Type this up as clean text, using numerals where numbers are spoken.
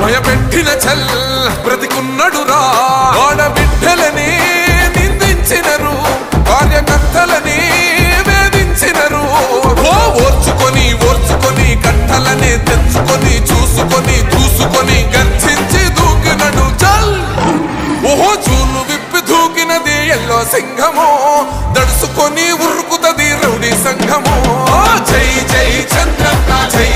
భయపెట్టిన చల్ బ్రతికున్నడురా ఆడబిడ్డలని నిందించినరు కార్యకర్తలని వేధించినరు ఓర్చుకొని ఓర్చుకొని కట్టలనే తెచ్చుకొని చూసుకొని దూసుకొని గర్జించి దూకినడు చల్ ఓహో చూలు విప్పి దూకినది ఎల్లో సింహమో దడుసుకొని ఉరుకుతది రౌడీ సంఘమో జై జై చంద్రన్న జై